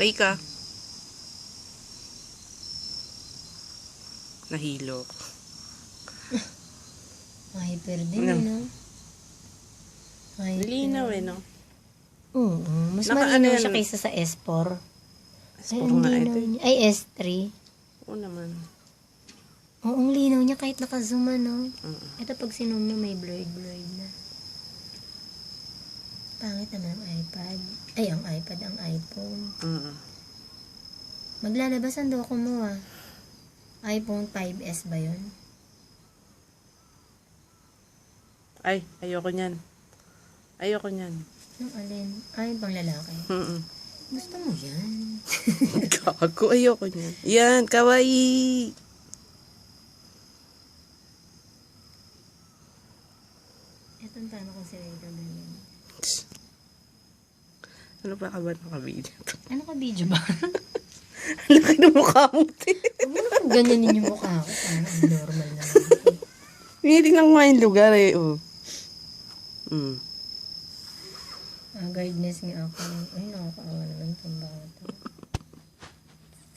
Pray ka. Nahilo. Hyper din, Ano? no? Hyper. Linaw no? Oo, mas Naka- malinaw ano siya yan? kaysa sa S4. Puro nga ito eh. Ay, S3. Oo naman. Oo, ang linaw niya kahit naka-zoom, no? Oo. Ito pag sinum mo, may blurred na. Pangit naman ang iPad. Ay, ang iPad, ang iPhone. Oo. Maglalabas ang doko mo, ah. iPhone 5S ba yun? Ay, ayoko niyan. Ayoko niyan. Anong alin? Ay, pang lalaki. Gusto mo yan? Gago, ayoko niyan. Yan, kawaii. Etong paano kung sila ito ganyan? Ano ba ka ba nakabidyo? Ano ka video ba? Laki ng mukha mo, te. Huwag mo naman ganyanin yung mukha ko. Parang ang normal na. Tinitingnan ko nga yung lugar eh. Oh. Guardness nga ako. Ay, nakakaawa naman itong bata.